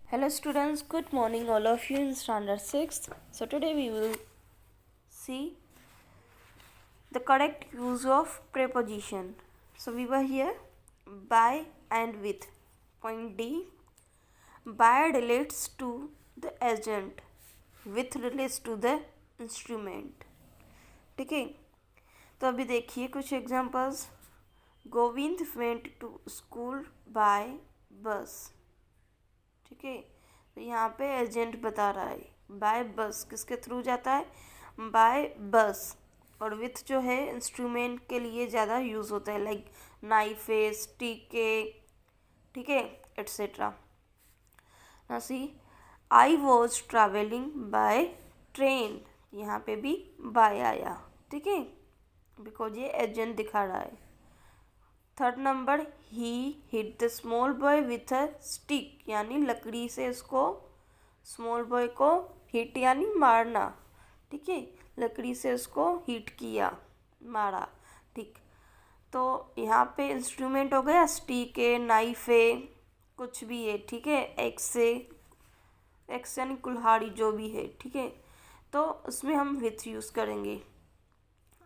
Hello students, good morning all of you in standard 6th. So today we will see the correct use of preposition. So we were here by and with. Point D, by relates to the agent, with relates to the instrument. ठीक है, तो अभी देखिए कुछ examples. Govind went to school by bus. ठीक है, तो यहाँ पे एजेंट बता रहा है बाय बस किसके थ्रू जाता है, बाय बस. और विथ जो है इंस्ट्रूमेंट के लिए ज़्यादा यूज़ होता है, लाइक नाइफ है, स्टिक है, ठीक है, एट्सेट्रा. ना see, I was travelling by train. यहाँ पे भी बाय आया, ठीक है, बिकॉज ये एजेंट दिखा रहा है. Third number, he hit the small boy with a stick, यानी लकड़ी से इसको स्मॉल बॉय को हिट यानी मारना, ठीक है, लकड़ी से उसको हिट किया, मारा. ठीक, तो यहाँ पे इंस्ट्रूमेंट हो गया, स्टिक है, नाइफ है, कुछ भी है, ठीक है, एक्स यानी कुल्हाड़ी जो भी है, ठीक है, तो उसमें हम विथ यूज़ करेंगे.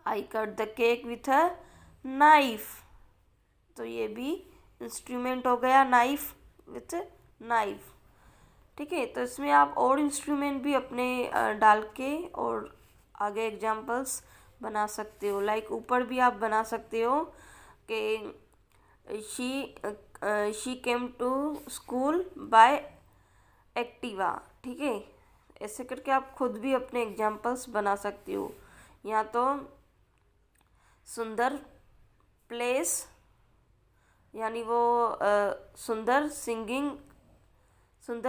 I cut the cake with a knife, तो ये भी इंस्ट्रूमेंट हो गया, नाइफ विथ नाइफ. ठीक है, तो इसमें आप और इंस्ट्रूमेंट भी अपने डाल के और आगे एग्जांपल्स बना सकते हो. लाइक ऊपर भी आप बना सकते हो कि she came to school by Activa. ठीक है, ऐसे करके आप खुद भी अपने एग्जांपल्स बना सकते हो. या तो सुंदर प्लेस, यानी वो सुंदर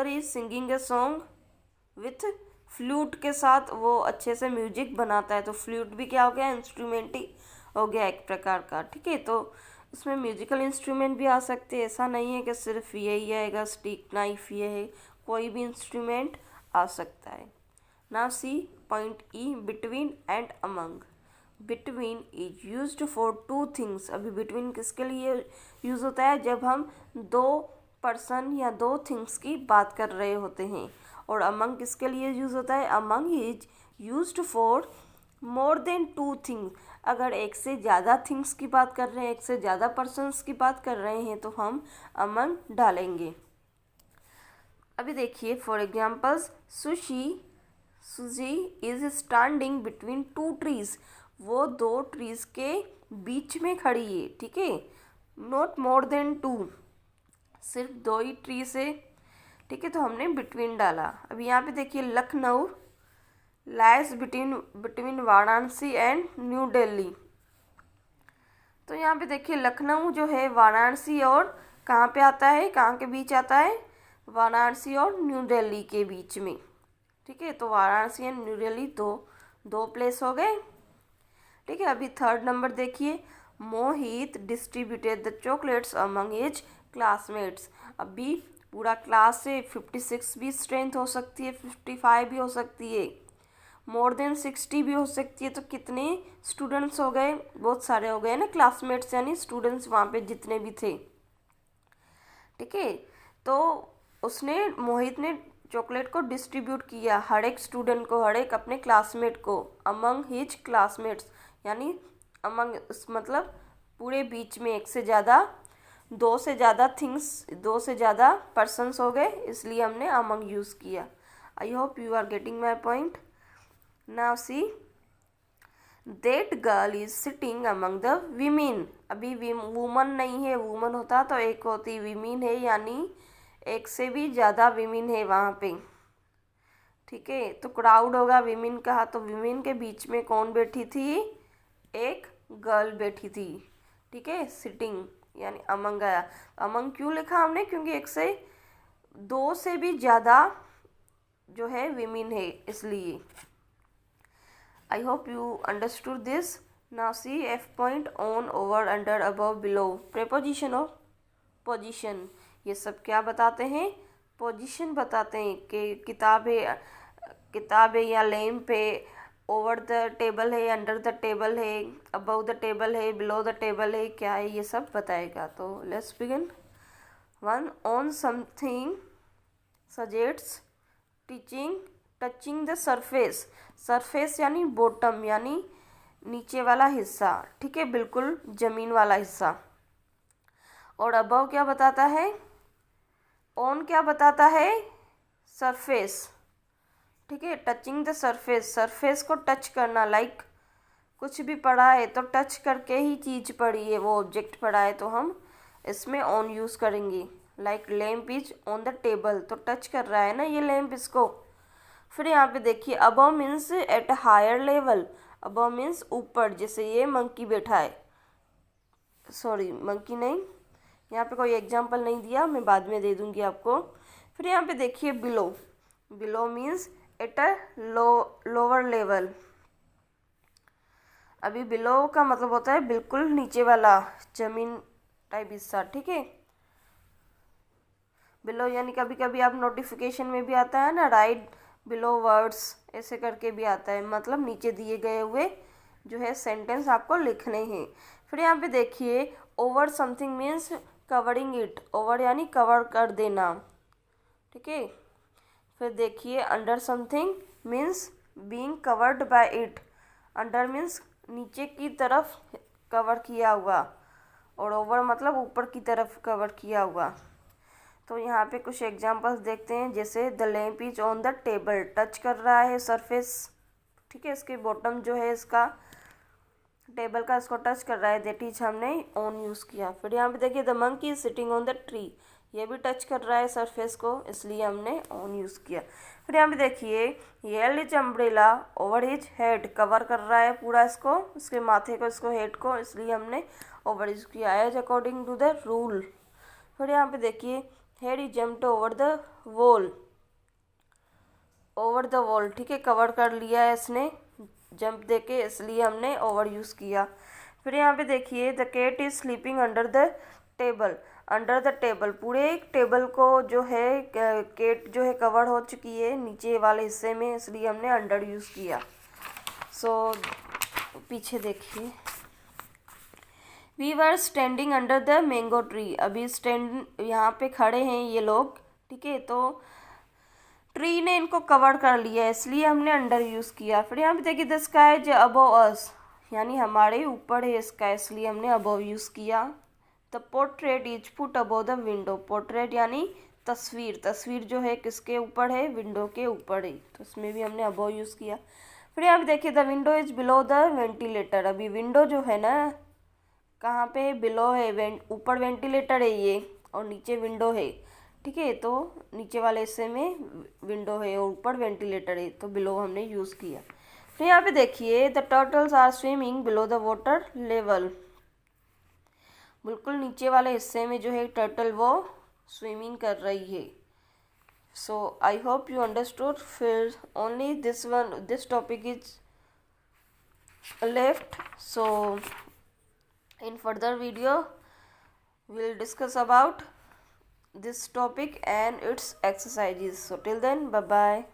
is singing a song with flute के साथ वो अच्छे से म्यूजिक बनाता है. तो फ्लूट भी क्या हो गया, इंस्ट्रूमेंट ही हो गया एक प्रकार का. ठीक है, तो उसमें म्यूजिकल इंस्ट्रूमेंट भी आ सकते हैं. ऐसा नहीं है कि सिर्फ यही आएगा, स्टिक नाइफ ये है, कोई भी इंस्ट्रूमेंट आ सकता है. Now see point E, between and among. Between is used for two things. अभी बिटवीन किसके लिए यूज़ होता है, जब हम दो पर्सन या दो थिंग्स की बात कर रहे होते हैं. और अमंग किसके लिए यूज़ होता है, among is used for more than two things. अगर एक से ज़्यादा थिंग्स की बात कर रहे हैं, एक से ज़्यादा पर्सन्स की बात कर रहे हैं, तो हम अमंग डालेंगे. अभी देखिए फॉर एग्जाम्पल्स, सुजी is standing between two trees. वो दो ट्रीज के बीच में खड़ी है. ठीक है, नॉट मोर देन टू, सिर्फ दो ही ट्री से. ठीक है, तो हमने बिटवीन डाला. अभी यहाँ पे देखिए Lucknow lies between Varanasi and new Delhi. तो यहाँ पे देखिए लखनऊ जो है वाराणसी और कहाँ पे आता है, कहाँ के बीच आता है, वाराणसी और न्यू दिल्ली के बीच में. ठीक है, तो वाराणसी एंड न्यू दिल्ली दो प्लेस हो गए. ठीक है, अभी थर्ड नंबर देखिए, Mohit distributed the chocolates among his classmates. अभी पूरा क्लास से 56 भी स्ट्रेंथ हो सकती है, 55 भी हो सकती है, मोर देन 60 भी हो सकती है. तो कितने स्टूडेंट्स हो गए, बहुत सारे हो गए ना क्लासमेट्स, यानी स्टूडेंट्स वहाँ पे जितने भी थे. ठीक है, तो मोहित ने चॉकलेट को डिस्ट्रीब्यूट किया हर एक स्टूडेंट को, हर एक अपने क्लासमेट को, अमंग हिज क्लासमेट्स, यानी अमंग मतलब पूरे बीच में. एक से ज़्यादा, दो से ज़्यादा पर्सन्स हो गए, इसलिए हमने अमंग यूज़ किया. I hope you are getting my point. Now see, that girl is sitting among the women. अभी वुमन नहीं है, वुमन होता तो एक होती, वीमेन है यानी एक से भी ज़्यादा वीमेन है वहाँ पे. ठीक है, तो क्राउड होगा, वीमेन कहा, तो वीमेन के बीच में कौन बैठी थी, एक गर्ल बैठी थी. ठीक है, सिटिंग यानी अमंग आया. अमंग क्यों लिखा हमने, क्योंकि एक से दो से भी ज़्यादा जो है वीमेन है, इसलिए. I hope you understood this. Now see F point, on, over, under, above, below. Preposition और पोजिशन, ये सब क्या बताते हैं, पोजीशन बताते हैं. कि किताब है या लैंप है, ओवर द टेबल है, अंडर द टेबल है, अबव द टेबल है, बिलो द टेबल है, क्या है, ये सब बताएगा. तो let's begin. One, on something suggests touching the surface, surface यानी बॉटम यानी नीचे वाला हिस्सा, ठीक है, बिल्कुल जमीन वाला हिस्सा। और अबव क्या बताता है, ऑन क्या बताता है, सरफेस, ठीक है, टचिंग द सरफेस, सरफेस को टच करना, लाइक कुछ भी पढ़ा है तो टच करके ही चीज़ पढ़ी है, वो ऑब्जेक्ट पढ़ा है तो हम इसमें ऑन यूज़ करेंगे। Like lamp is on the table, तो टच कर रहा है ना ये लैम्प इसको। फिर यहाँ पे देखिए above means at higher level, above means ऊपर, जैसे ये मंकी बैठा है, सॉरी मंकी नहीं, यहाँ पे कोई एग्जाम्पल नहीं दिया, मैं बाद में दे दूँगी आपको। फिर यहाँ पे देखिए below, below means at a lower level. अभी बिलो का मतलब होता है बिल्कुल नीचे वाला जमीन टाइप हिस्सा, ठीक है। बिलो यानी कभी कभी आप नोटिफिकेशन में भी आता है ना, राइट बिलो वर्ड्स, ऐसे करके भी आता है, मतलब नीचे दिए गए हुए जो है सेंटेंस आपको लिखने हैं। फिर यहाँ पे देखिए over something means covering it, over यानी कवर कर देना, ठीक है। फिर देखिए under something means being covered by it, under means नीचे की तरफ कवर किया हुआ, और ओवर मतलब ऊपर की तरफ कवर किया हुआ। तो यहाँ पे कुछ एग्जांपल्स देखते हैं, जैसे the lamp is on the table, touch कर रहा है सरफेस, ठीक है, इसके बॉटम जो है इसका टेबल का इसको टच कर रहा है, दैट इज हमने ऑन यूज़ किया। फिर यहाँ पे देखिए the monkey is sitting on the tree, ये भी टच कर रहा है सरफेस को, इसलिए हमने ऑन यूज़ किया। फिर यहाँ पे देखिए yell is umbrella over his head, cover कर रहा है पूरा इसको, इसके माथे को, इसको हेड को, इसलिए हमने ओवर यूज़ किया as according to the rule. फिर यहाँ पे देखिए head is jumped over the wall, over the wall, ठीक है, कवर कर लिया है इसने जंप देके, इसलिए हमने ओवर यूज़ किया। फिर यहाँ पे देखिए the cat is sleeping under the table, under the table, पूरे एक टेबल को जो है कैट जो है कवर हो चुकी है नीचे वाले हिस्से में, इसलिए हमने अंडर यूज़ किया। सो पीछे देखिए we were standing under the mango tree, अभी स्टैंड यहाँ पे खड़े हैं ये लोग, ठीक है, तो ट्री ने इनको कवर कर लिया है, इसलिए हमने अंडर यूज़ किया। फिर यहाँ पे देखिए द स्काई इज अबव अस, यानी हमारे ऊपर है स्काई, इसलिए हमने अबव यूज़ किया। The portrait is put above the window, portrait यानी तस्वीर, तस्वीर जो है किसके ऊपर है, विंडो के ऊपर है, तो इसमें भी हमने अबव यूज़ किया। फिर यहाँ पे देखिए the window is below the ventilator, अभी विंडो जो है ना कहाँ पे है, बिलो है, ऊपर वेंटिलेटर है ये और नीचे विंडो है, ठीक है, तो नीचे वाले हिस्से में विंडो है और ऊपर वेंटिलेटर है, तो बिलो हमने यूज़ किया। फिर यहाँ पे देखिए the turtles are swimming below the water level, बिल्कुल नीचे वाले हिस्से में जो है टर्टल वो स्विमिंग कर रही है। सो आई होप यू अंडरस्टूड। फिर only this topic is left, so in further video we'll discuss about this topic and its exercises. So till then, bye bye.